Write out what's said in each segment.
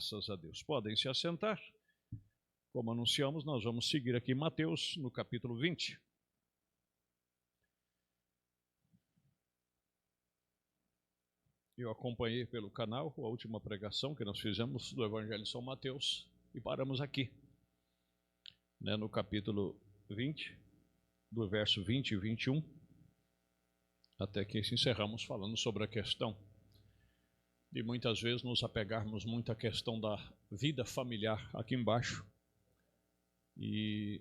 Graças a Deus. Podem se assentar. Como anunciamos, nós vamos seguir aqui em Mateus, no capítulo 20. Eu acompanhei pelo canal a última pregação que nós fizemos do Evangelho de São Mateus e paramos aqui, no capítulo 20, do verso 20 e 21, até que encerramos falando sobre a questão de muitas vezes nos apegarmos muito à questão da vida familiar aqui embaixo. E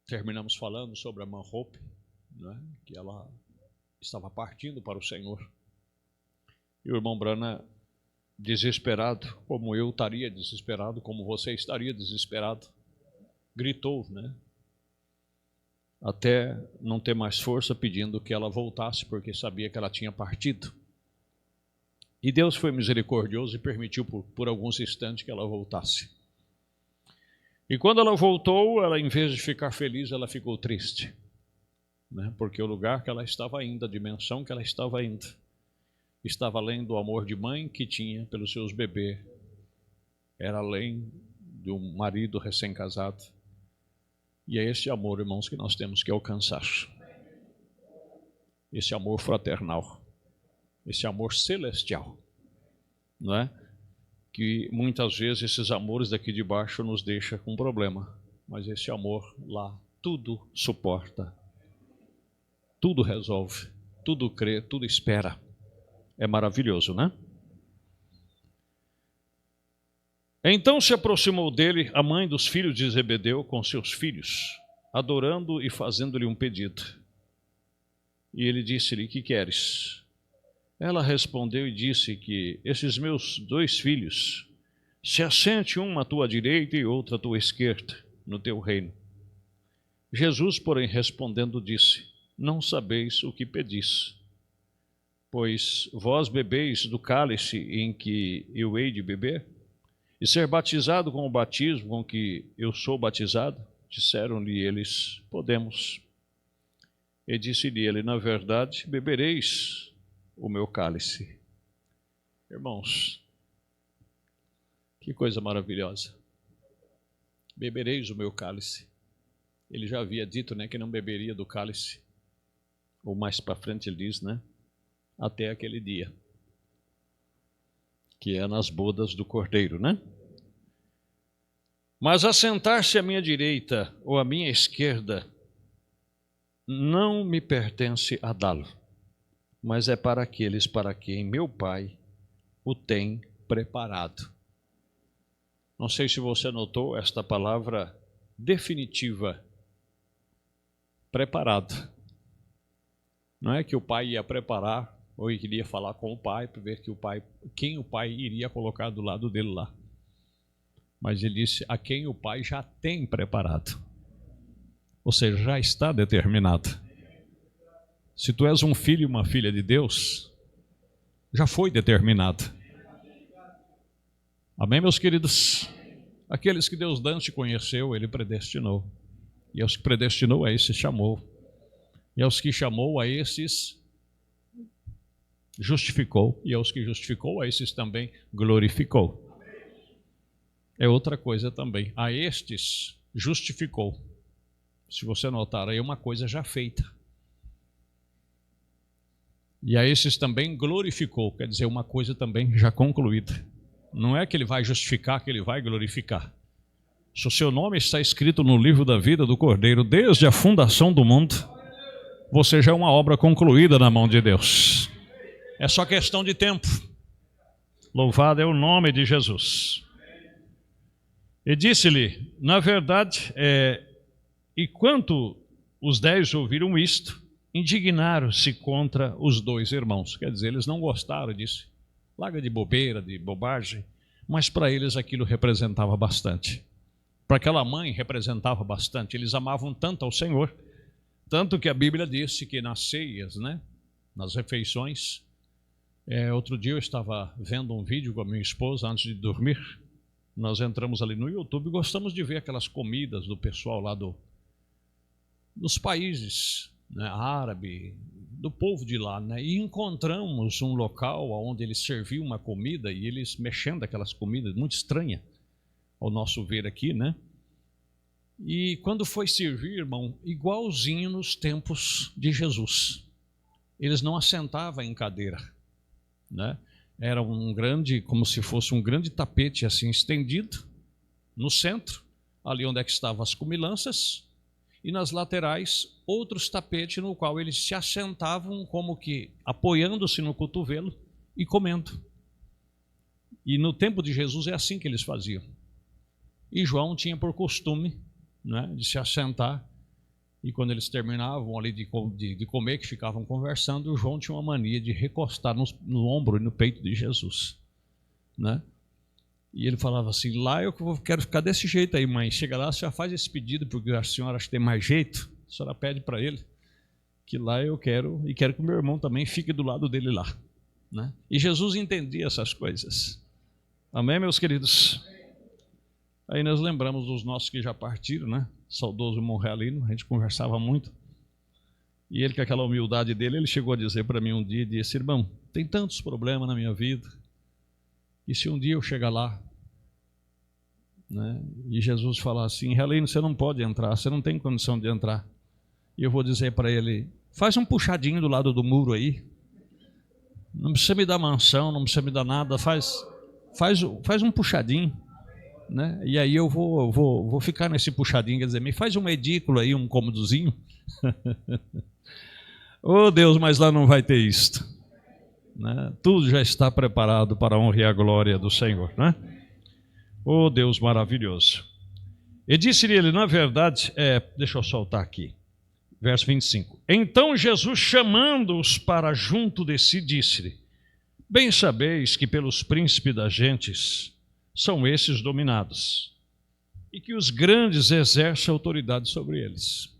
terminamos falando sobre a irmã Hope, que ela estava partindo para o Senhor. E o irmão Brana, desesperado, como eu estaria desesperado, como você estaria desesperado, gritou, até não ter mais força, pedindo que ela voltasse, porque sabia que ela tinha partido. E Deus foi misericordioso e permitiu por alguns instantes que ela voltasse. E quando ela voltou, ela, em vez de ficar feliz, ela ficou triste, porque o lugar que ela estava indo, a dimensão que ela estava indo, estava além do amor de mãe que tinha pelos seus bebês, era além de um marido recém-casado. E é esse amor, irmãos, que nós temos que alcançar. Esse amor fraternal, esse amor celestial, que muitas vezes esses amores daqui de baixo nos deixam com problema, mas esse amor lá tudo suporta, tudo resolve, tudo crê, tudo espera. É maravilhoso, Então se aproximou dele a mãe dos filhos de Zebedeu com seus filhos, adorando e fazendo-lhe um pedido. E ele disse-lhe: que queres? Ela respondeu e disse que esses meus 2 filhos se assente uma à tua direita e outra à tua esquerda no teu reino. Jesus, porém, respondendo, disse: não sabeis o que pedis. Pois vós bebeis do cálice em que eu hei de beber, e ser batizado com o batismo com que eu sou batizado? Disseram-lhe eles: podemos. E disse-lhe ele: na verdade, bebereis o meu cálice. Irmãos, que coisa maravilhosa. Bebereis o meu cálice. Ele já havia dito, que não beberia do cálice. Ou mais para frente ele diz, até aquele dia, que é nas bodas do Cordeiro, Mas assentar-se à minha direita ou à minha esquerda não me pertence a dá-lo, mas é para aqueles para quem meu Pai o tem preparado. Não sei se você notou esta palavra definitiva, preparado. Não é que o Pai ia preparar, ou ele queria falar com o Pai, para ver quem o Pai iria colocar do lado dele lá. Mas ele disse: a quem o Pai já tem preparado. Ou seja, já está determinado. Se tu és um filho e uma filha de Deus, já foi determinado. Amém, meus queridos? Aqueles que Deus antes conheceu, Ele predestinou. E aos que predestinou, a esses chamou. E aos que chamou, a esses justificou, e aos que justificou, a esses também glorificou. É outra coisa também. A estes justificou. Se você notar aí, uma coisa já feita. E a esses também glorificou, quer dizer, uma coisa também já concluída. Não é que ele vai justificar, que ele vai glorificar. Se o seu nome está escrito no livro da vida do Cordeiro desde a fundação do mundo, você já é uma obra concluída na mão de Deus. É só questão de tempo. Louvado é o nome de Jesus. E disse-lhe, na verdade, e quanto os 10 ouviram isto, indignaram-se contra os 2 irmãos. Quer dizer, eles não gostaram disso. Larga de bobeira, de bobagem. Mas para eles aquilo representava bastante. Para aquela mãe representava bastante. Eles amavam tanto ao Senhor. Tanto que a Bíblia disse que nas ceias, nas refeições, outro dia eu estava vendo um vídeo com a minha esposa antes de dormir. Nós entramos ali no YouTube e gostamos de ver aquelas comidas do pessoal lá dos países né, árabe, do povo de lá, né? E encontramos um local onde eles serviam uma comida e eles mexendo aquelas comidas muito estranha ao nosso ver aqui, né? E quando foi servir, irmão, igualzinho nos tempos de Jesus. Eles não assentavam em cadeira, né? Era um grande, como se fosse um grande tapete assim estendido no centro, ali onde é que estavam as comilanças, e nas laterais outros tapetes no qual eles se assentavam como que apoiando-se no cotovelo e comendo. E no tempo de Jesus é assim que eles faziam. E João tinha por costume, né, de se assentar, e quando eles terminavam ali de comer, que ficavam conversando, o João tinha uma mania de recostar no ombro e no peito de Jesus, né? E ele falava assim: lá eu quero ficar desse jeito aí, mãe. Chega lá, a senhora faz esse pedido, porque a senhora acha que tem mais jeito. A senhora pede para ele que lá eu quero, e quero que o meu irmão também fique do lado dele lá, né? E Jesus entendia essas coisas. Amém, meus queridos? Aí nós lembramos dos nossos que já partiram, né? Saudoso irmão Realino, a gente conversava muito. E ele, com aquela humildade dele, ele chegou a dizer para mim um dia, disse: irmão, tem tantos problemas na minha vida, e se um dia eu chegar lá, né, e Jesus falar assim: Realino, você não pode entrar, você não tem condição de entrar, e eu vou dizer para ele: faz um puxadinho do lado do muro aí, não precisa me dar mansão, não precisa me dar nada, faz um puxadinho, né? E aí eu vou ficar nesse puxadinho, quer dizer, me faz um edículo aí, um cômodozinho. Oh Deus, mas lá não vai ter isto, né? Tudo já está preparado para a honra e a glória do Senhor, né? Oh Deus maravilhoso. E disse-lhe ele, na verdade, deixa eu soltar aqui, verso 25. Então Jesus, chamando-os para junto de si, disse-lhe: bem sabeis que pelos príncipes das gentes são esses dominados, e que os grandes exercem autoridade sobre eles.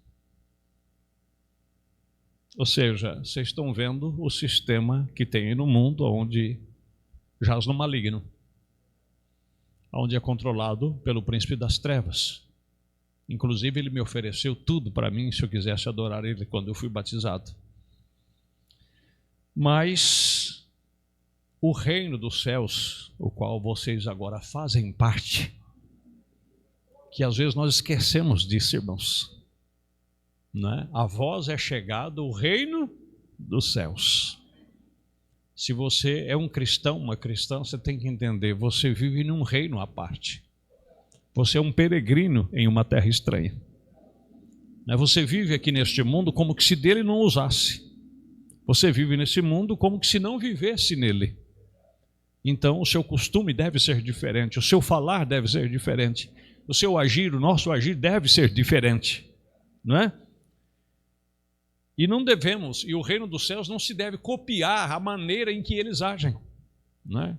Ou seja, vocês estão vendo o sistema que tem no mundo, onde jaz no maligno, onde é controlado pelo príncipe das trevas. Inclusive, ele me ofereceu tudo para mim, se eu quisesse adorar ele quando eu fui batizado. Mas o reino dos céus, o qual vocês agora fazem parte, que às vezes nós esquecemos disso, irmãos, né? A vós é chegado o reino dos céus. Se você é um cristão, uma cristã, você tem que entender, você vive num reino à parte. Você é um peregrino em uma terra estranha. Você vive aqui neste mundo como que se dele não usasse. Você vive nesse mundo como que se não vivesse nele. Então o seu costume deve ser diferente, o seu falar deve ser diferente, o seu agir, o nosso agir deve ser diferente, não é? E não devemos, e o reino dos céus não se deve copiar a maneira em que eles agem, não é?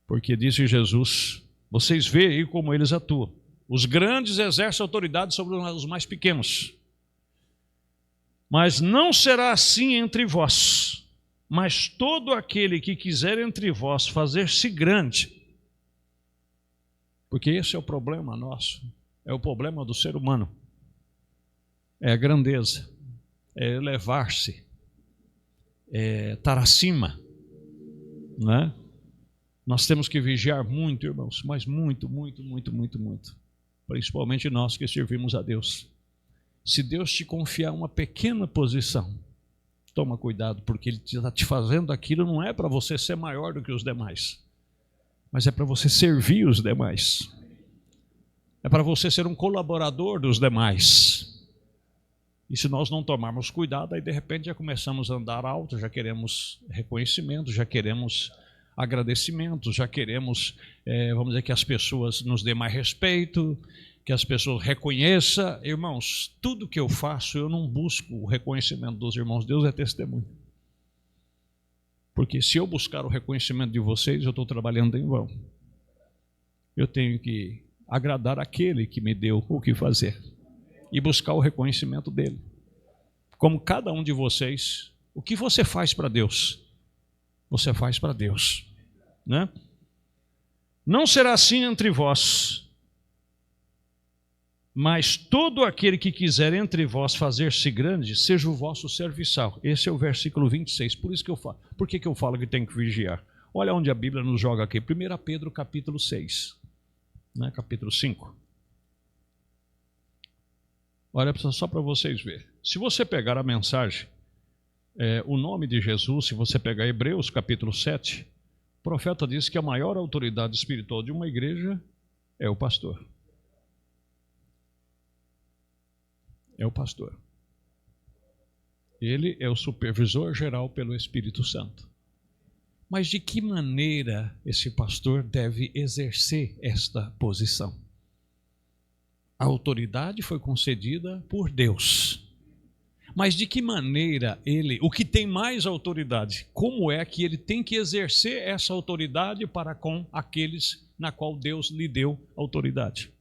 Porque disse Jesus: vocês veem como eles atuam. Os grandes exercem autoridade sobre os mais pequenos. Mas não será assim entre vós. Mas todo aquele que quiser entre vós fazer-se grande, porque esse é o problema nosso, é o problema do ser humano, é a grandeza, é elevar-se, é estar acima, não é? Nós temos que vigiar muito, irmãos, mas muito, muito, muito, muito, muito. Principalmente nós que servimos a Deus. Se Deus te confiar uma pequena posição, toma cuidado, porque Ele está te fazendo aquilo, não é para você ser maior do que os demais, mas é para você servir os demais. É para você ser um colaborador dos demais. E se nós não tomarmos cuidado, aí de repente já começamos a andar alto, já queremos reconhecimento, já queremos agradecimentos, já queremos, vamos dizer, que as pessoas nos dêem mais respeito, que as pessoas reconheçam. Irmãos, tudo que eu faço, eu não busco o reconhecimento dos irmãos, Deus é testemunho. Porque se eu buscar o reconhecimento de vocês, eu estou trabalhando em vão. Eu tenho que agradar aquele que me deu o que fazer e buscar o reconhecimento dele. Como cada um de vocês, o que você faz para Deus, você faz para Deus, né? Não será assim entre vós, Mas todo aquele que quiser entre vós fazer-se grande, seja o vosso serviçal. Esse é o versículo 26. Por isso que eu falo. Por que eu falo que tem que vigiar? Olha onde a Bíblia nos joga aqui. 1 Pedro capítulo 6. Né? Capítulo 5. Olha só para vocês verem. Se você pegar a mensagem, o nome de Jesus, se você pegar Hebreus capítulo 7, o profeta diz que a maior autoridade espiritual de uma igreja é o pastor. É o pastor. Ele é o supervisor geral pelo Espírito Santo. Mas de que maneira esse pastor deve exercer esta posição? A autoridade foi concedida por Deus. Mas de que maneira o que tem mais autoridade, como é que ele tem que exercer essa autoridade para com aqueles na qual Deus lhe deu autoridade?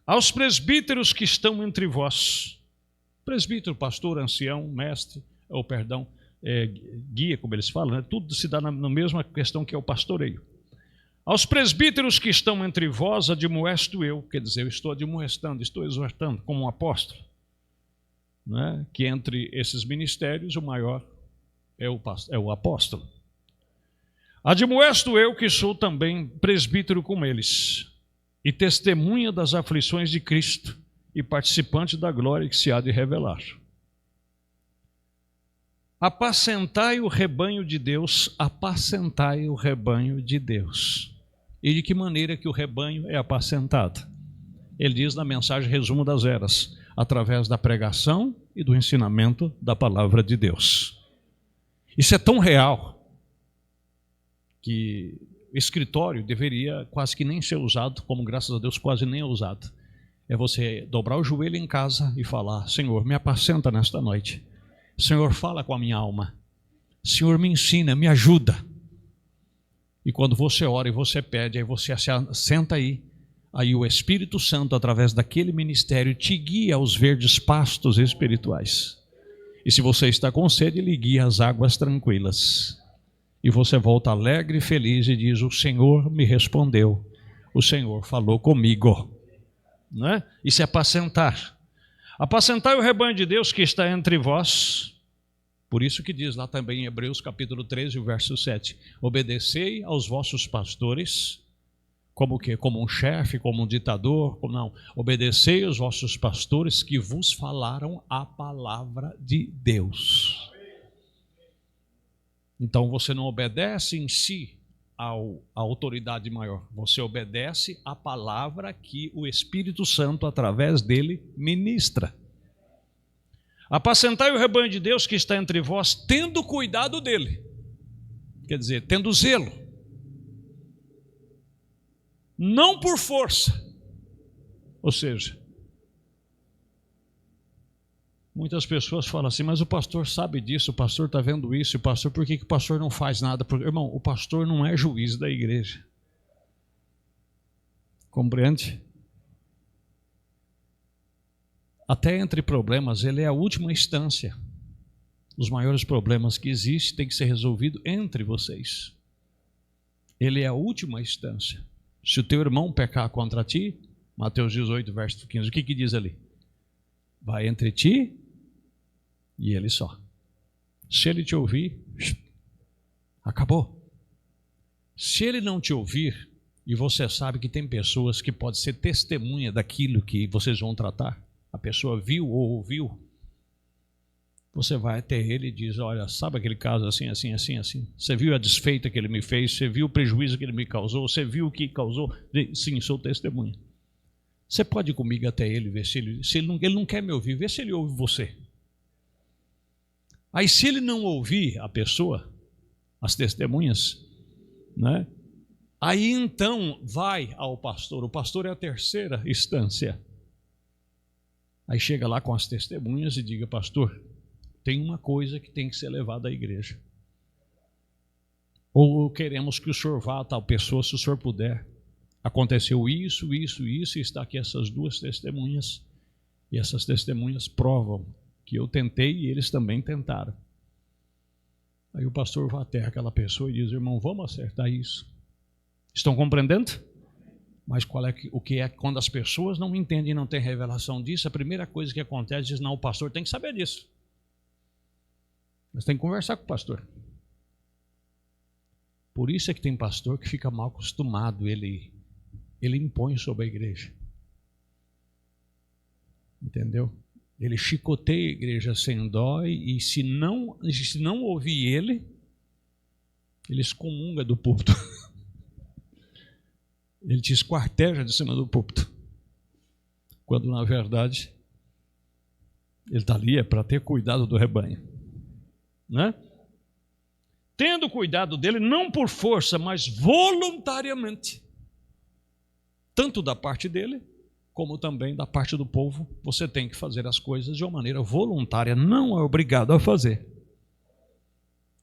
Aos presbíteros que estão entre vós, presbítero, pastor, ancião, mestre, guia, como eles falam, né? Tudo se dá na mesma questão que é o pastoreio. Aos presbíteros que estão entre vós, admoesto eu, quer dizer, eu estou admoestando, estou exortando como um apóstolo, né? Que entre esses ministérios o maior é o apóstolo. Admoesto eu que sou também presbítero com eles, e testemunha das aflições de Cristo, e participante da glória que se há de revelar. Apacentai o rebanho de Deus, apacentai o rebanho de Deus. E de que maneira que o rebanho é apacentado? Ele diz na mensagem Resumo das Eras, através da pregação e do ensinamento da palavra de Deus. Isso é tão real que escritório deveria quase que nem ser usado, como graças a Deus quase nem é usado. É você dobrar o joelho em casa e falar: Senhor, me apacenta nesta noite. Senhor, fala com a minha alma. Senhor, me ensina, me ajuda. E quando você ora e você pede, aí você senta aí o Espírito Santo, através daquele ministério, te guia aos verdes pastos espirituais. E se você está com sede, ele guia às águas tranquilas. E você volta alegre e feliz e diz: o Senhor me respondeu, o Senhor falou comigo. Não é? Isso é apacentar. Apacentai o rebanho de Deus que está entre vós. Por isso que diz lá também em Hebreus capítulo 13, verso 7. Obedecei aos vossos pastores, como que? Como um chefe, como um ditador? Não. Obedecei aos vossos pastores que vos falaram a palavra de Deus. Então você não obedece em si à autoridade maior, você obedece à palavra que o Espírito Santo, através dele, ministra. Apacentai o rebanho de Deus que está entre vós, tendo cuidado dele. Quer dizer, tendo zelo. Não por força. Ou seja, muitas pessoas falam assim: mas o pastor sabe disso, o pastor está vendo isso, por que o pastor não faz nada? Porque, irmão, o pastor não é juiz da igreja. Compreende? Até entre problemas, ele é a última instância. Os maiores problemas que existem têm que ser resolvidos entre vocês. Ele é a última instância. Se o teu irmão pecar contra ti, Mateus 18, verso 15, o que diz ali? Vai entre ti e ele só. Se ele te ouvir, acabou. Se ele não te ouvir, e você sabe que tem pessoas que podem ser testemunha daquilo que vocês vão tratar, a pessoa viu ou ouviu, você vai até ele e diz: olha, sabe aquele caso assim, assim, assim, assim? Você viu a desfeita que ele me fez? Você viu o prejuízo que ele me causou? Você viu o que causou? Sim, sou testemunha. Você pode ir comigo até ele, ver se ele não quer me ouvir, ver se ele ouve você. Aí se ele não ouvir a pessoa, as testemunhas, né? Aí então vai ao pastor. O pastor é a terceira instância. Aí chega lá com as testemunhas e diga: pastor, tem uma coisa que tem que ser levada à igreja. Ou queremos que o senhor vá a tal pessoa, se o senhor puder. Aconteceu isso, isso, isso, e está aqui essas duas testemunhas. E essas testemunhas provam que eu tentei e eles também tentaram. Aí o pastor vai até aquela pessoa e diz: irmão, vamos acertar isso. Estão compreendendo? Mas o que é quando as pessoas não entendem e não têm revelação disso, a primeira coisa que acontece é diz, não, o pastor tem que saber disso. Mas tem que conversar com o pastor. Por isso é que tem pastor que fica mal acostumado, ele impõe sobre a igreja. Entendeu? Ele chicoteia a igreja sem dó e se não ouvir ele excomunga do púlpito. Ele te esquarteja de cima do púlpito. Quando, na verdade, ele está ali para ter cuidado do rebanho. Né? Tendo cuidado dele, não por força, mas voluntariamente. Tanto da parte dele, como também da parte do povo, você tem que fazer as coisas de uma maneira voluntária. Não é obrigado a fazer.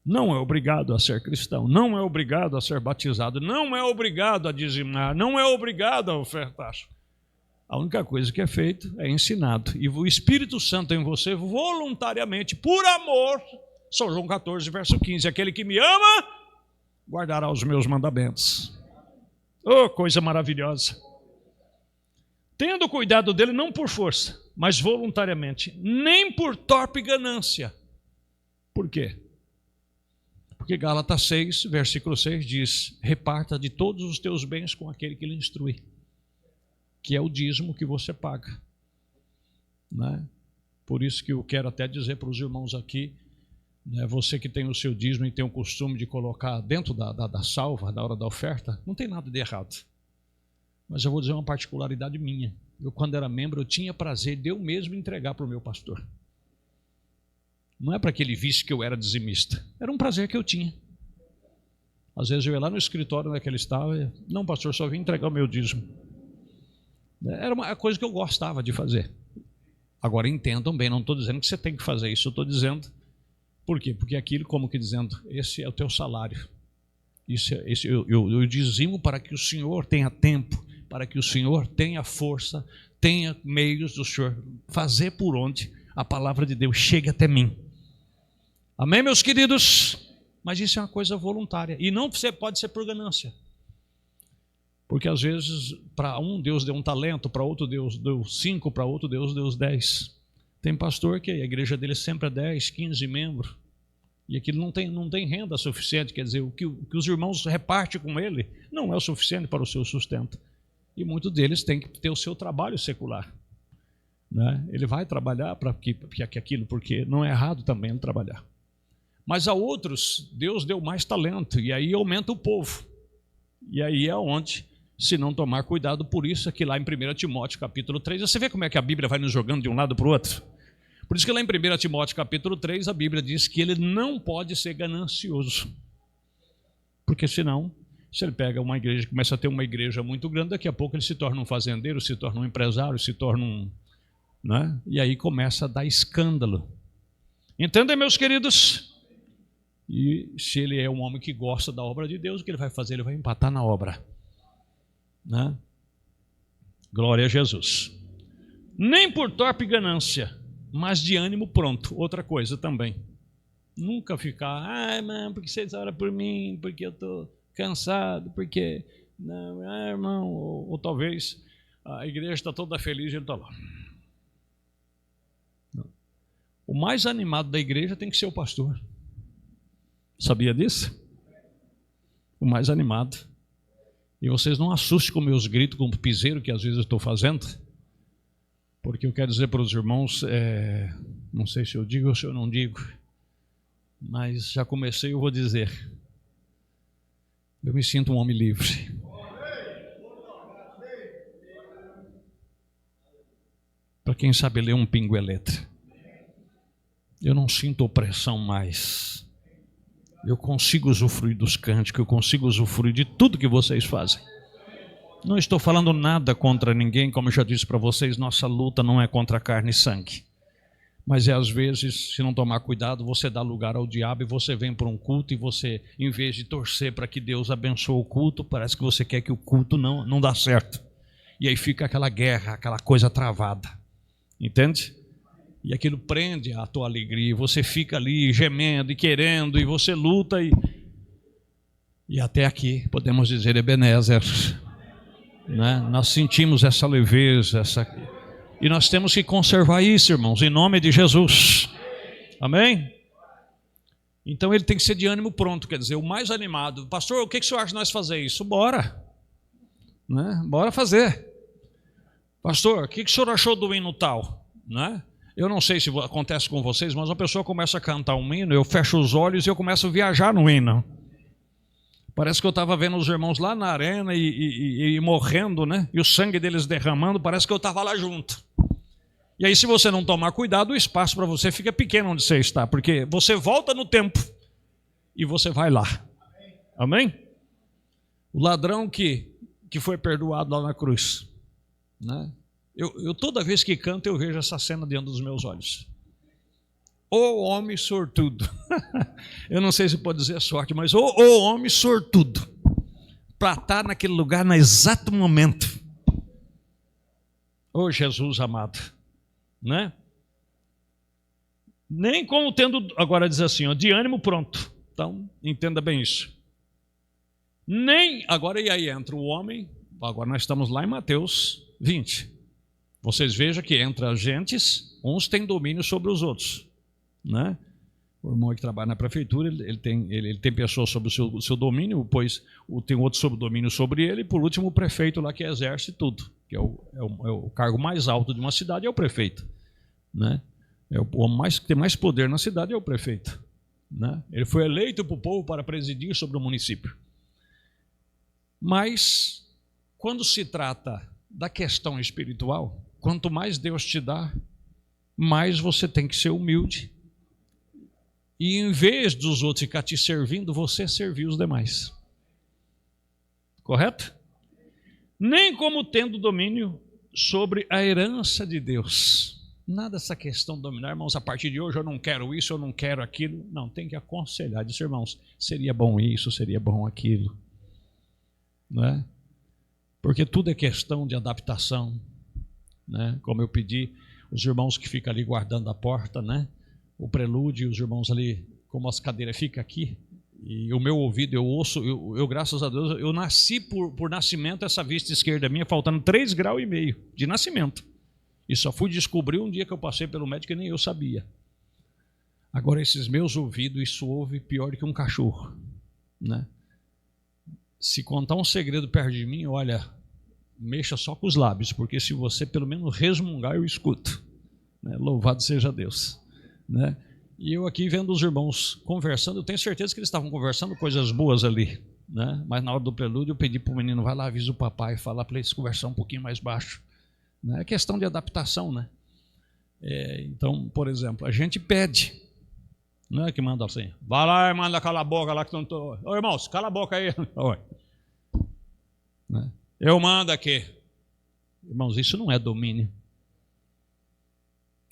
Não é obrigado a ser cristão, não é obrigado a ser batizado, não é obrigado a dizimar, não é obrigado a ofertar. A única coisa que é feito é ensinado. E o Espírito Santo em você voluntariamente, por amor, São João 14, verso 15, aquele que me ama, guardará os meus mandamentos. Oh, coisa maravilhosa. Tendo cuidado dele não por força, mas voluntariamente, nem por torpe ganância. Por quê? Porque Gálatas 6, versículo 6 diz, reparta de todos os teus bens com aquele que lhe instrui, que é o dízimo que você paga. Né? Por isso que eu quero até dizer para os irmãos aqui, né, você que tem o seu dízimo e tem o costume de colocar dentro da salva, na hora da oferta, não tem nada de errado. Mas eu vou dizer uma particularidade minha. Eu, quando era membro, eu tinha prazer de eu mesmo entregar para o meu pastor. Não é para que ele visse que eu era dizimista. Era um prazer que eu tinha. Às vezes eu ia lá no escritório onde ele estava e, não, pastor, só vim entregar o meu dízimo. Era uma coisa que eu gostava de fazer. Agora entendam bem, não estou dizendo que você tem que fazer isso, eu estou dizendo, por quê? Porque aquilo, como que dizendo, esse é o teu salário. Eu dizimo para que o Senhor tenha tempo, para que o Senhor tenha força, tenha meios do Senhor fazer por onde a palavra de Deus chegue até mim. Amém, meus queridos? Mas isso é uma coisa voluntária. E não pode ser por ganância. Porque às vezes, para um Deus deu um talento, para outro Deus deu 5, para outro Deus deu 10. Tem pastor que a igreja dele sempre é 10, 15 membros. E aquilo não tem renda suficiente. Quer dizer, o que os irmãos repartem com ele não é o suficiente para o seu sustento. E muitos deles têm que ter o seu trabalho secular. Né? Ele vai trabalhar para aquilo, porque não é errado também ele trabalhar. Mas a outros, Deus deu mais talento, e aí aumenta o povo. E aí é onde, se não tomar cuidado, por isso é que lá em 1 Timóteo capítulo 3, você vê como é que a Bíblia vai nos jogando de um lado para o outro? Por isso que lá em 1 Timóteo capítulo 3, a Bíblia diz que ele não pode ser ganancioso. Porque senão, se ele pega uma igreja, começa a ter uma igreja muito grande, daqui a pouco ele se torna um fazendeiro, se torna um empresário, se torna um... Né? E aí começa a dar escândalo. Entendem, meus queridos? E se ele é um homem que gosta da obra de Deus, o que ele vai fazer? Ele vai empatar na obra. Né? Glória a Jesus. Nem por torpe ganância, mas de ânimo pronto. Outra coisa também. Nunca ficar, ai, mano, porque vocês oram por mim, porque eu estou cansado, porque... Não, irmão, ou talvez a igreja está toda feliz e ele está lá. O mais animado da igreja tem que ser o pastor. Sabia disso? O mais animado. E vocês não assustem com meus gritos, com o piseiro que às vezes eu estou fazendo, porque eu quero dizer para os irmãos, não sei se eu digo ou se eu não digo, mas já comecei, eu vou dizer. Eu me sinto um homem livre. Para quem sabe ler um pingo é letra. Eu não sinto opressão mais. Eu consigo usufruir dos cânticos, eu consigo usufruir de tudo que vocês fazem. Não estou falando nada contra ninguém, como eu já disse para vocês, nossa luta não é contra carne e sangue. Mas às vezes, se não tomar cuidado, você dá lugar ao diabo e você vem para um culto e você, em vez de torcer para que Deus abençoe o culto, parece que você quer que o culto não dá certo. E aí fica aquela guerra, aquela coisa travada. Entende? E aquilo prende a tua alegria, você fica ali gemendo e querendo, e você luta, e até aqui podemos dizer Ebenezer. né? Nós sentimos essa leveza, e nós temos que conservar isso, irmãos, em nome de Jesus. Amém? Então ele tem que ser de ânimo pronto, quer dizer, o mais animado. Pastor, o que o senhor acha de nós fazer isso? Bora, né? Bora fazer. Pastor, o que o senhor achou do hino tal? Né? Eu não sei se acontece com vocês, mas a pessoa começa a cantar um hino, eu fecho os olhos e eu começo a viajar no hino. Parece que eu estava vendo os irmãos lá na arena e morrendo, né? E o sangue deles derramando, parece que eu estava lá junto. E aí, se você não tomar cuidado, o espaço para você fica pequeno onde você está, porque você volta no tempo e você vai lá. Amém? O ladrão que foi perdoado lá na cruz, né? Eu toda vez que canto, eu vejo essa cena diante dos meus olhos. Ô homem sortudo. Eu não sei se pode dizer sorte, mas ô homem sortudo. Para estar naquele lugar no exato momento. Ô Jesus amado. Né? Nem como tendo, agora diz assim, ó, de ânimo pronto. Então, entenda bem isso. Nem, agora e aí entra o homem, agora nós estamos lá em Mateus 20. Vocês vejam que entre as gentes, uns têm domínio sobre os outros. Né? O irmão que trabalha na prefeitura, ele tem pessoas sob o seu domínio, pois tem outro sob domínio sobre ele, e por último o prefeito lá que exerce tudo, que é o cargo mais alto de uma cidade, é o prefeito. Né? O homem que tem mais poder na cidade é o prefeito. Né? Ele foi eleito para o povo para presidir sobre o município. Mas, quando se trata da questão espiritual, quanto mais Deus te dá, mais você tem que ser humilde. E em vez dos outros ficar te servindo, você servir os demais. Correto? Nem como tendo domínio sobre a herança de Deus. Nada dessa questão de dominar, irmãos, a partir de hoje eu não quero isso, eu não quero aquilo. Não, tem que aconselhar, dizer, irmãos, seria bom isso, seria bom aquilo. Né? Porque tudo é questão de adaptação. Né? Como eu pedi, os irmãos que ficam ali guardando a porta, né? O prelúdio, os irmãos ali, como as cadeiras ficam aqui, e o meu ouvido, eu ouço, eu graças a Deus, eu nasci por nascimento, essa vista esquerda minha, faltando 3,5 graus de nascimento. E só fui descobrir um dia que eu passei pelo médico e nem eu sabia. Agora, esses meus ouvidos, isso ouve pior que um cachorro. Né? Se contar um segredo perto de mim, olha, mexa só com os lábios, porque se você pelo menos resmungar, eu escuto. Né? Louvado seja Deus. Né? E eu aqui vendo os irmãos conversando, eu tenho certeza que eles estavam conversando coisas boas ali. Né? Mas na hora do prelúdio eu pedi para o menino, vai lá, avisa o papai, falar para eles conversar um pouquinho mais baixo. É questão de adaptação, né? Então, por exemplo, a gente pede, não é que manda assim, vai lá e manda cala a boca lá que não estou. Ô irmãos, cala a boca aí. Oi. Né? Eu mando aqui. Irmãos, isso não é domínio.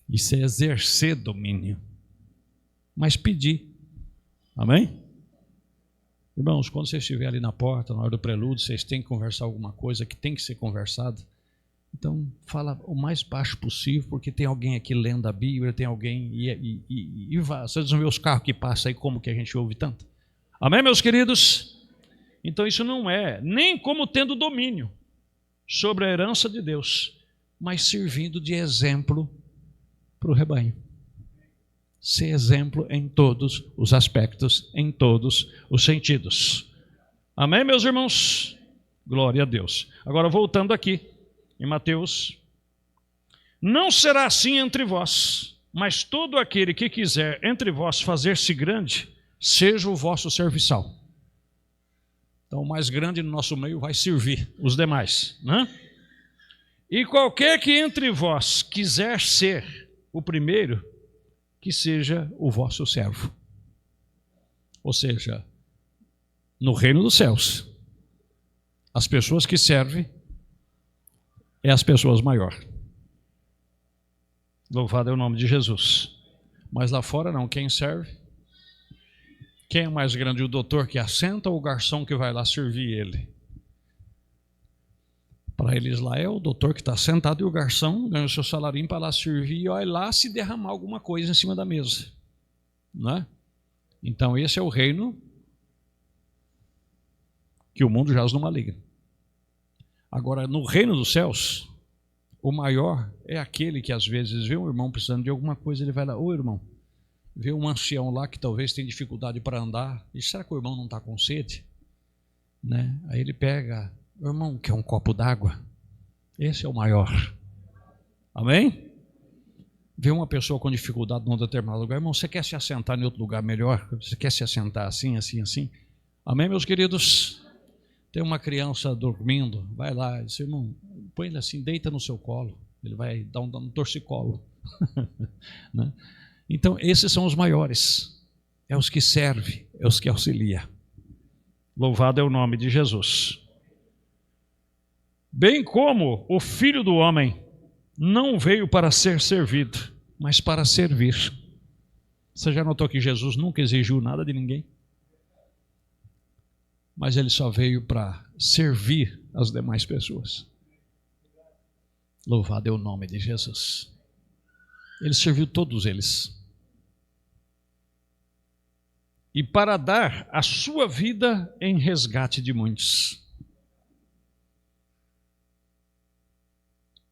Isso é exercer domínio. Mas pedir. Amém? Irmãos, quando vocês estiverem ali na porta, na hora do prelúdio, vocês têm que conversar alguma coisa que tem que ser conversado. Então, fala o mais baixo possível, porque tem alguém aqui lendo a Bíblia, tem alguém, e vai. Vocês não vê os carros que passam aí, como que a gente ouve tanto? Amém, meus queridos? Então, isso não é nem como tendo domínio sobre a herança de Deus, mas servindo de exemplo para o rebanho. Ser exemplo em todos os aspectos, em todos os sentidos. Amém, meus irmãos? Glória a Deus. Agora, voltando aqui. Em Mateus, não será assim entre vós, mas todo aquele que quiser entre vós fazer-se grande, seja o vosso serviçal. Então, o mais grande no nosso meio vai servir os demais. Né? E qualquer que entre vós quiser ser o primeiro, que seja o vosso servo. Ou seja, no reino dos céus, as pessoas que servem, é as pessoas maiores. Louvado é o nome de Jesus. Mas lá fora não, quem serve? Quem é mais grande, o doutor que assenta ou o garçom que vai lá servir ele? Para eles lá é o doutor que está sentado e o garçom ganha o seu salarinho para lá servir e olha lá se derramar alguma coisa em cima da mesa. Não é? Então esse é o reino que o mundo jaz no maligno. Agora, no reino dos céus, o maior é aquele que às vezes vê um irmão precisando de alguma coisa, ele vai lá, ô irmão, vê um ancião lá que talvez tenha dificuldade para andar, e será que o irmão não está com sede? Né? Aí ele pega, irmão, quer um copo d'água? Esse é o maior. Amém? Vê uma pessoa com dificuldade num determinado lugar, irmão, você quer se assentar em outro lugar melhor? Você quer se assentar assim, assim, assim? Amém, meus queridos? Tem uma criança dormindo, vai lá, diz, irmão, põe ele assim, deita no seu colo, ele vai dar um torcicolo. Né? Então, esses são os maiores, é os que servem, é os que auxiliam. Louvado é o nome de Jesus. Bem como o Filho do Homem não veio para ser servido, mas para servir. Você já notou que Jesus nunca exigiu nada de ninguém? Mas ele só veio para servir as demais pessoas. Louvado é o nome de Jesus. Ele serviu todos eles. E para dar a sua vida em resgate de muitos.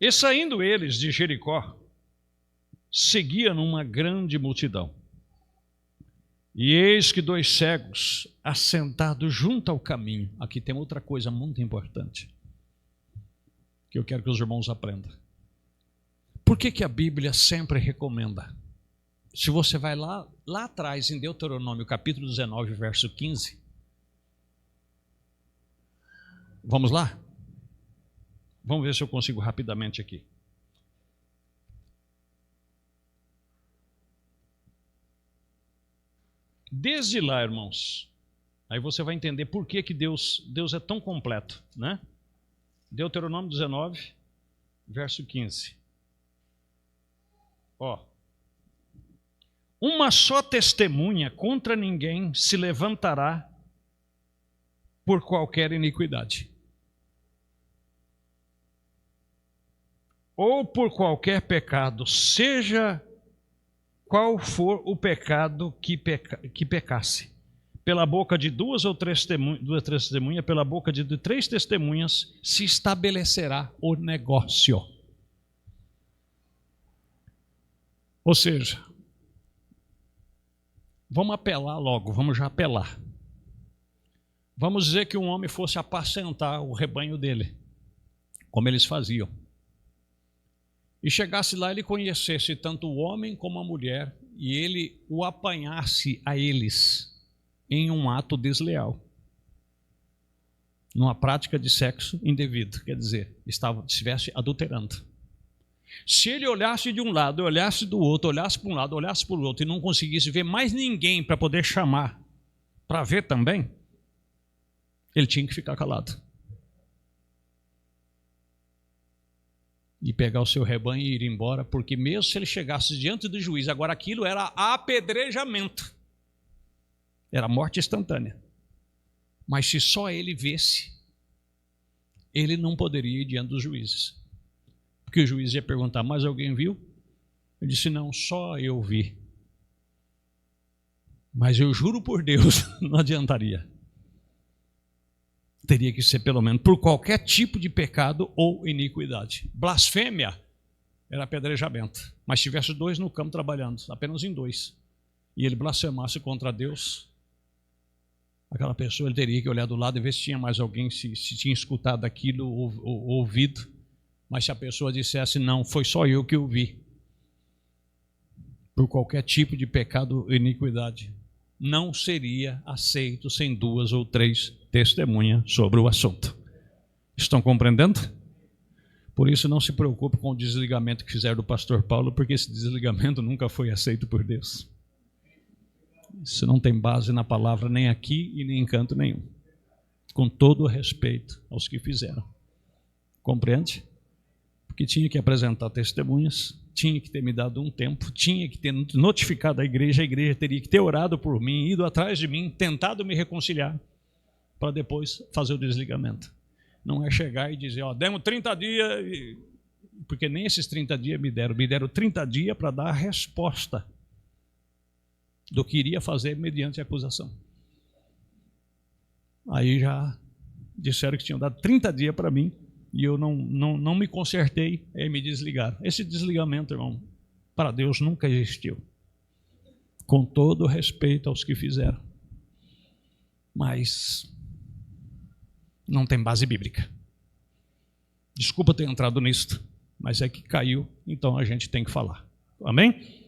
E saindo eles de Jericó, seguiam uma grande multidão. E eis que 2 cegos, assentados junto ao caminho. Aqui tem outra coisa muito importante, que eu quero que os irmãos aprendam. Por que a Bíblia sempre recomenda? Se você vai lá atrás, em Deuteronômio, capítulo 19, verso 15. Vamos lá? Vamos ver se eu consigo rapidamente aqui. Desde lá, irmãos, aí você vai entender por que Deus é tão completo, né? Deuteronômio 19, verso 15. Ó. Uma só testemunha contra ninguém se levantará por qualquer iniquidade, ou por qualquer pecado, seja qual for o pecado que pecasse. Pela boca de 2 ou 3 testemunhas, pela boca de 3 testemunhas, se estabelecerá o negócio. Ou seja, vamos apelar logo, vamos já apelar. Vamos dizer que um homem fosse apacentar o rebanho dele, como eles faziam. E chegasse lá, ele conhecesse tanto o homem como a mulher, e ele o apanhasse a eles em um ato desleal, numa prática de sexo indevido, quer dizer, estivesse adulterando. Se ele olhasse de um lado, olhasse do outro, olhasse para um lado, olhasse para o outro, e não conseguisse ver mais ninguém para poder chamar, para ver também, ele tinha que ficar calado. E pegar o seu rebanho e ir embora, porque mesmo se ele chegasse diante do juiz, agora aquilo era apedrejamento, era morte instantânea. Mas se só ele visse, ele não poderia ir diante dos juízes, porque o juiz ia perguntar, mas alguém viu? Ele disse, não, só eu vi. Mas eu juro por Deus, não adiantaria. Teria que ser pelo menos por qualquer tipo de pecado ou iniquidade. Blasfêmia era apedrejamento, mas se tivesse 2 no campo trabalhando, apenas em 2, e ele blasfemasse contra Deus, aquela pessoa ele teria que olhar do lado e ver se tinha mais alguém, se tinha escutado aquilo ou ouvido. Mas se a pessoa dissesse, não, foi só eu que o vi, por qualquer tipo de pecado ou iniquidade, não seria aceito sem 2 ou 3 testemunhas sobre o assunto. Estão compreendendo? Por isso não se preocupe com o desligamento que fizeram do pastor Paulo, porque esse desligamento nunca foi aceito por Deus. Isso não tem base na palavra nem aqui e nem em canto nenhum. Com todo o respeito aos que fizeram. Compreende? Porque tinha que apresentar testemunhas, tinha que ter me dado um tempo, tinha que ter notificado a igreja teria que ter orado por mim, ido atrás de mim, tentado me reconciliar, para depois fazer o desligamento. Não é chegar e dizer, ó, demos 30 dias, porque nem esses 30 dias me deram 30 dias para dar a resposta do que iria fazer mediante a acusação. Aí já disseram que tinham dado 30 dias para mim e eu não me consertei, aí me desligaram. Esse desligamento, irmão, para Deus nunca existiu. Com todo respeito aos que fizeram. Mas não tem base bíblica. Desculpa ter entrado nisso, mas é que caiu, então a gente tem que falar. Amém?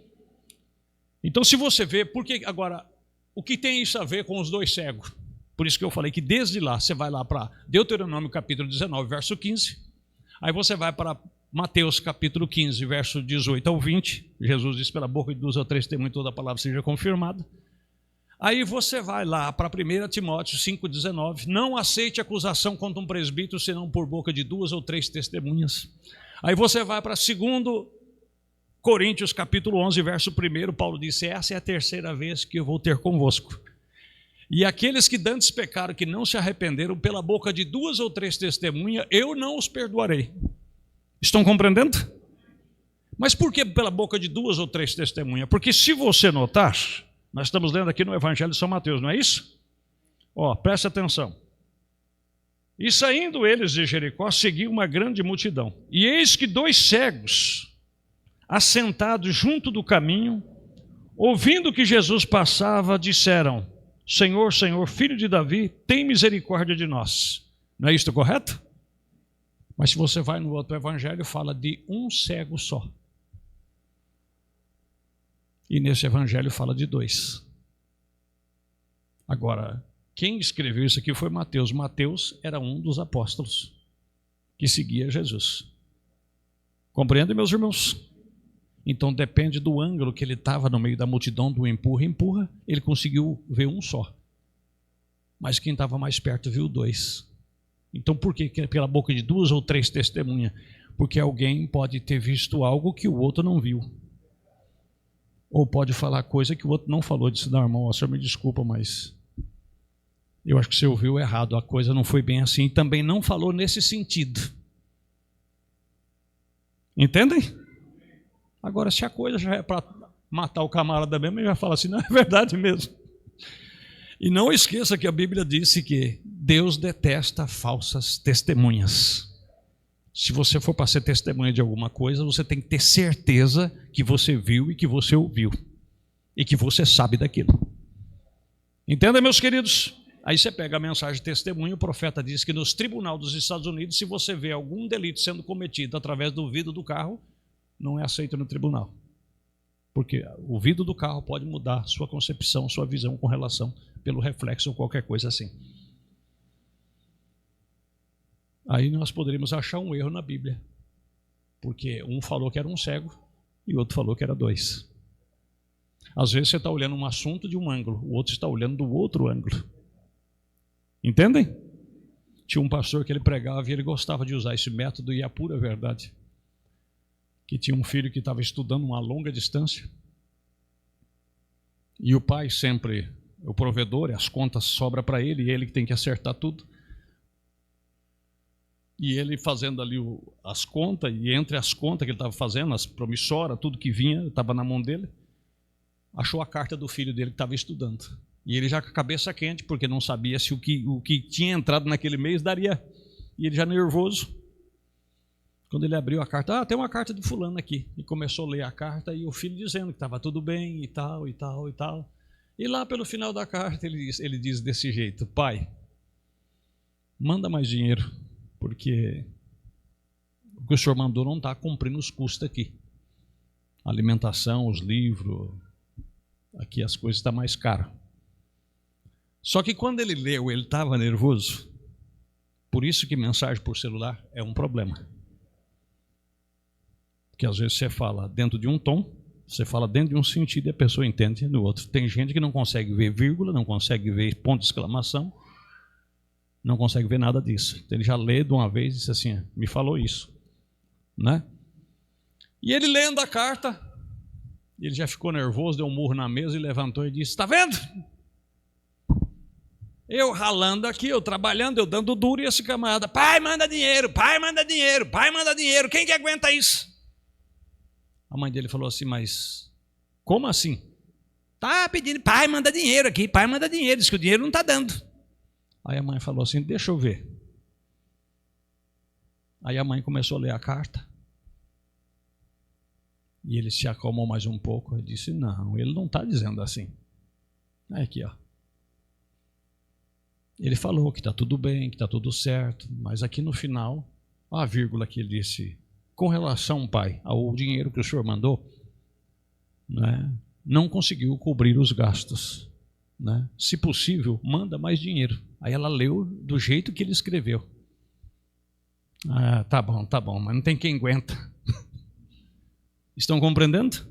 Então, se você vê, porque agora, o que tem isso a ver com os dois cegos? Por isso que eu falei que desde lá, você vai lá para Deuteronômio capítulo 19, verso 15, aí você vai para Mateus capítulo 15, verso 18 ao 20, Jesus diz, pela boca de 2 ou 3 testemunhos toda a palavra seja confirmada. Aí você vai lá para 1 Timóteo 5,19, não aceite acusação contra um presbítero, senão por boca de 2 ou 3 testemunhas. Aí você vai para 2 Coríntios capítulo 11, verso 1, Paulo disse, essa é a terceira vez que eu vou ter convosco. E aqueles que dantes pecaram, que não se arrependeram, pela boca de 2 ou 3 testemunhas, eu não os perdoarei. Estão compreendendo? Mas por que pela boca de 2 ou 3 testemunhas? Porque se você notar, nós estamos lendo aqui no Evangelho de São Mateus, não é isso? Presta atenção. E saindo eles de Jericó, seguiu uma grande multidão. E eis que 2 cegos, assentados junto do caminho, ouvindo que Jesus passava, disseram, Senhor, Senhor, filho de Davi, tem misericórdia de nós. Não é isto correto? Mas se você vai no outro evangelho, fala de um cego só. E nesse evangelho fala de 2. Agora, quem escreveu isso aqui foi Mateus. Mateus era um dos apóstolos que seguia Jesus. Compreendem, meus irmãos? Então depende do ângulo que ele estava no meio da multidão, do empurra, ele conseguiu ver um só. Mas quem estava mais perto viu 2. Então por que pela boca de 2 ou 3 testemunhas? Porque alguém pode ter visto algo que o outro não viu. Ou pode falar coisa que o outro não falou. Disse, não, irmão, o senhor me desculpa, mas eu acho que você ouviu errado, a coisa não foi bem assim. E também não falou nesse sentido. Entendem? Agora, se a coisa já é para matar o camarada mesmo, ele já fala assim, não, é verdade mesmo. E não esqueça que a Bíblia disse que Deus detesta falsas testemunhas. Se você for para ser testemunha de alguma coisa, você tem que ter certeza que você viu e que você ouviu. E que você sabe daquilo. Entenda, meus queridos? Aí você pega a mensagem de testemunho, o profeta diz que nos tribunais dos Estados Unidos, se você vê algum delito sendo cometido através do vidro do carro, não é aceito no tribunal. Porque o vidro do carro pode mudar sua concepção, sua visão com relação pelo reflexo ou qualquer coisa assim. Aí nós poderíamos achar um erro na Bíblia. Porque um falou que era um cego e o outro falou que era 2. Às vezes você está olhando um assunto de um ângulo, o outro está olhando do outro ângulo. Entendem? Tinha um pastor que ele pregava e ele gostava de usar esse método e é a pura verdade. Que tinha um filho que estava estudando uma longa distância e o pai sempre, o provedor, as contas sobram para ele e ele que tem que acertar tudo. E ele fazendo ali as contas, e entre as contas que ele estava fazendo, as promissoras, tudo que vinha, estava na mão dele, achou a carta do filho dele que estava estudando. E ele já com a cabeça quente, porque não sabia se o que tinha entrado naquele mês daria. E ele já nervoso. Quando ele abriu a carta, tem uma carta de fulano aqui. E começou a ler a carta e o filho dizendo que estava tudo bem e tal, e tal, e tal. E lá pelo final da carta ele diz desse jeito, pai, manda mais dinheiro, porque o que o senhor mandou não está cumprindo os custos aqui. A alimentação, os livros, aqui as coisas estão mais caras. Só que quando ele leu, ele estava nervoso. Por isso que mensagem por celular é um problema. Porque às vezes você fala dentro de um tom, você fala dentro de um sentido e a pessoa entende no outro. Tem gente que não consegue ver vírgula, não consegue ver ponto de exclamação, não consegue ver nada disso. Então ele já lê de uma vez e disse assim, me falou isso. Né? E ele lendo a carta, ele já ficou nervoso, deu um murro na mesa e levantou e disse, está vendo? Eu ralando aqui, eu trabalhando, eu dando duro e esse camarada, pai manda dinheiro, pai manda dinheiro, pai manda dinheiro, quem que aguenta isso? A mãe dele falou assim, mas como assim? Tá pedindo, pai manda dinheiro aqui, pai manda dinheiro, diz que o dinheiro não está dando. Aí a mãe falou assim, deixa eu ver. Aí a mãe começou a ler a carta. E ele se acalmou mais um pouco e disse, não, ele não está dizendo assim. Aqui, ó. Ele falou que está tudo bem, que está tudo certo, mas aqui no final, a vírgula que ele disse, com relação, pai, ao dinheiro que o senhor mandou, né, não conseguiu cobrir os gastos. Né? Se possível, manda mais dinheiro. Aí ela leu do jeito que ele escreveu. Ah, tá bom, mas não tem quem aguenta. Estão compreendendo?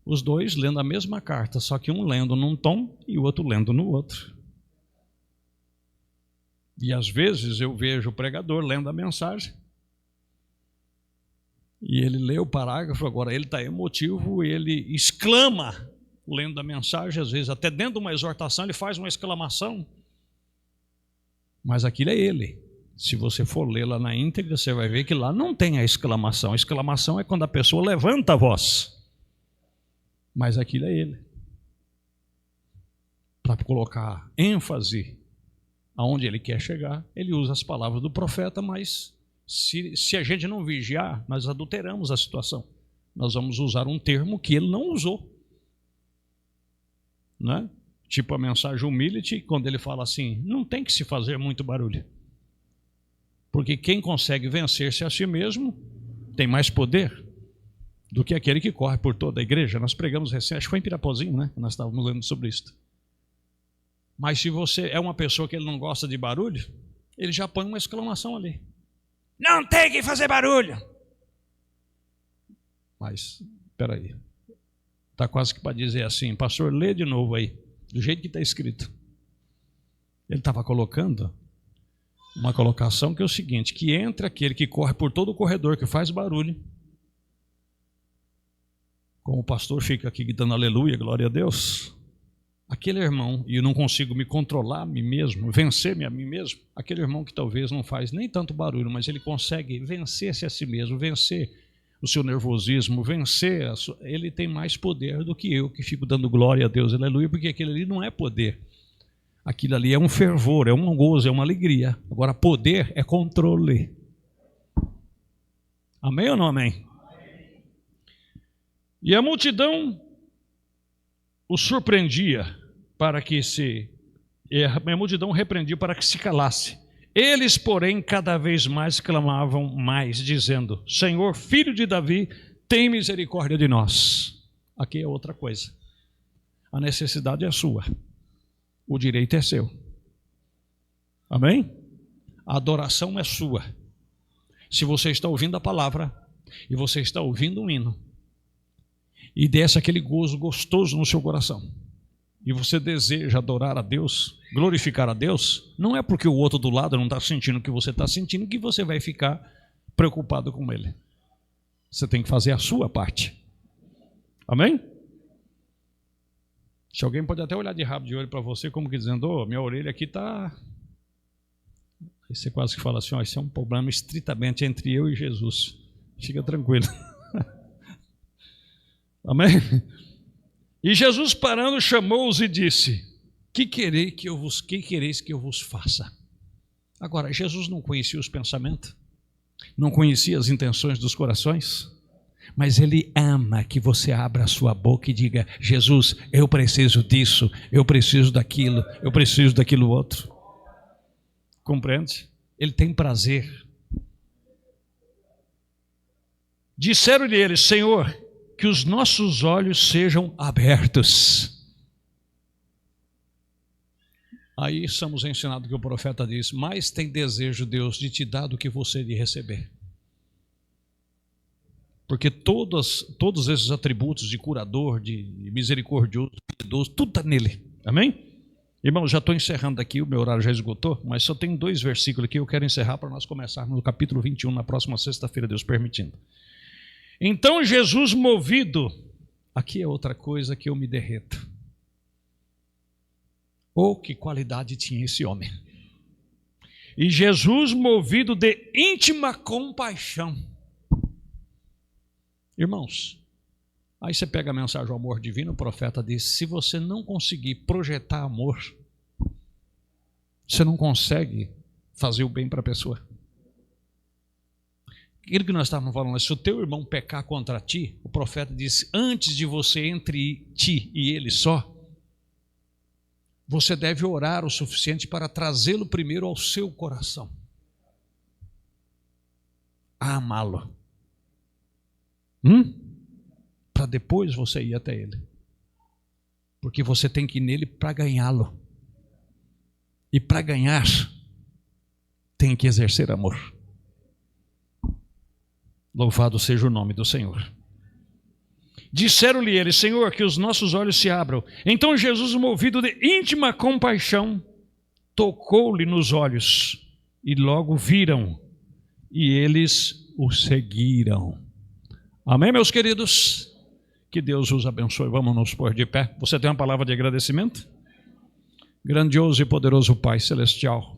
Os dois lendo a mesma carta, só que um lendo num tom e o outro lendo no outro. E às vezes eu vejo o pregador lendo a mensagem e ele lê o parágrafo, agora ele está emotivo, ele exclama lendo a mensagem, às vezes até dentro de uma exortação ele faz uma exclamação, mas aquilo é ele. Se você for ler lá na íntegra, você vai ver que lá não tem a exclamação. A exclamação é quando a pessoa levanta a voz, mas aquilo é ele. Para colocar ênfase aonde ele quer chegar, ele usa as palavras do profeta, mas se a gente não vigiar, nós adulteramos a situação. Nós vamos usar um termo que ele não usou. Né? Tipo a mensagem humility, quando ele fala assim, não tem que se fazer muito barulho. Porque quem consegue vencer-se a si mesmo tem mais poder do que aquele que corre por toda a igreja. Nós pregamos recente, acho que foi em Pirapozinho, né? Nós estávamos lendo sobre isso. Mas se você é uma pessoa que ele não gosta de barulho, ele já põe uma exclamação ali. Não tem que fazer barulho! Mas, espera aí. Está quase que para dizer assim, pastor, lê de novo aí, do jeito que está escrito. Ele estava colocando uma colocação que é o seguinte, que entre aquele que corre por todo o corredor, que faz barulho, como o pastor fica aqui gritando aleluia, glória a Deus, aquele irmão, e eu não consigo me controlar a mim mesmo, vencer-me a mim mesmo, aquele irmão que talvez não faz nem tanto barulho, mas ele consegue vencer-se a si mesmo, vencer o seu nervosismo, vencer, ele tem mais poder do que eu, que fico dando glória a Deus, aleluia, porque aquele ali não é poder. Aquilo ali é um fervor, é um gozo, é uma alegria. Agora, poder é controle. Amém ou não amém? E a multidão o surpreendia para que a multidão repreendia para que se calasse. Eles, porém, cada vez mais clamavam mais, dizendo, Senhor, filho de Davi, tem misericórdia de nós. Aqui é outra coisa. A necessidade é sua. O direito é seu. Amém? A adoração é sua. Se você está ouvindo a palavra e você está ouvindo um hino e desce aquele gozo gostoso no seu coração e você deseja adorar a Deus, glorificar a Deus, não é porque o outro do lado não está sentindo o que você está sentindo que você vai ficar preocupado com ele. Você tem que fazer a sua parte. Amém? Se alguém pode até olhar de rabo de olho para você, como que dizendo, oh, minha orelha aqui está... Aí você quase que fala assim, oh, isso é um problema estritamente entre eu e Jesus. Fica tranquilo. Amém? E Jesus parando, chamou-os e disse, que quereis que eu vos faça? Agora, Jesus não conhecia os pensamentos, não conhecia as intenções dos corações, mas Ele ama que você abra a sua boca e diga, Jesus, eu preciso disso, eu preciso daquilo, eu preciso daquilo outro. Compreende? Ele tem prazer. Disseram-lhe eles, Senhor, que os nossos olhos sejam abertos. Aí somos ensinados que o profeta diz, mais tem desejo Deus de te dar do que você de receber. Porque todos esses atributos de curador, de misericordioso, de piedoso, tudo está nele. Amém? Irmão, já estou encerrando aqui, o meu horário já esgotou, mas só tem 2 versículos aqui, eu quero encerrar para nós começarmos no capítulo 21, na próxima sexta-feira, Deus permitindo. Então Jesus movido, aqui é outra coisa que eu me derreto. Oh, que qualidade tinha esse homem. E Jesus movido de íntima compaixão. Irmãos, aí você pega a mensagem do amor divino, o profeta diz, se você não conseguir projetar amor, você não consegue fazer o bem para a pessoa. Aquilo que nós estávamos falando, se o teu irmão pecar contra ti, o profeta disse, antes de você entre ti e ele só, você deve orar o suficiente para trazê-lo primeiro ao seu coração. A amá-lo. Para depois você ir até ele. Porque você tem que ir nele para ganhá-lo. E para ganhar, tem que exercer amor. Louvado seja o nome do Senhor. Disseram-lhe eles, Senhor, que os nossos olhos se abram. Então Jesus, movido de íntima compaixão, tocou-lhe nos olhos, e logo viram, e eles o seguiram. Amém, meus queridos? Que Deus os abençoe. Vamos nos pôr de pé. Você tem uma palavra de agradecimento? Grandioso e poderoso Pai Celestial,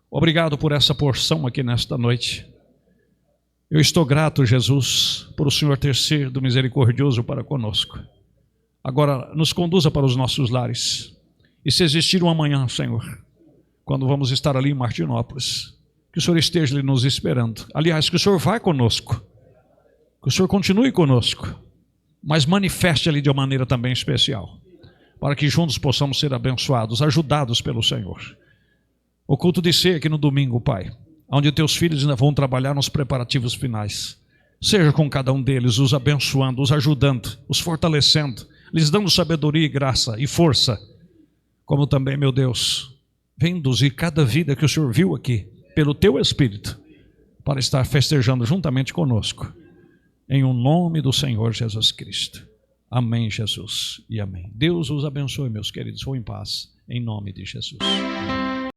obrigado por essa porção aqui nesta noite. Eu estou grato, Jesus, por o Senhor ter sido misericordioso para conosco. Agora, nos conduza para os nossos lares. E se existir um amanhã, Senhor, quando vamos estar ali em Martinópolis, que o Senhor esteja ali nos esperando. Aliás, que o Senhor vá conosco. Que o Senhor continue conosco. Mas manifeste ali de uma maneira também especial. Para que juntos possamos ser abençoados, ajudados pelo Senhor. O culto de ceia aqui no domingo, Pai, onde teus filhos ainda vão trabalhar nos preparativos finais. Seja com cada um deles, os abençoando, os ajudando, os fortalecendo, lhes dando sabedoria e graça e força. Como também, meu Deus, vem induzir cada vida que o Senhor viu aqui, pelo teu Espírito, para estar festejando juntamente conosco. Em o nome do Senhor Jesus Cristo. Amém, Jesus, e amém. Deus os abençoe, meus queridos. Vão em paz, em nome de Jesus.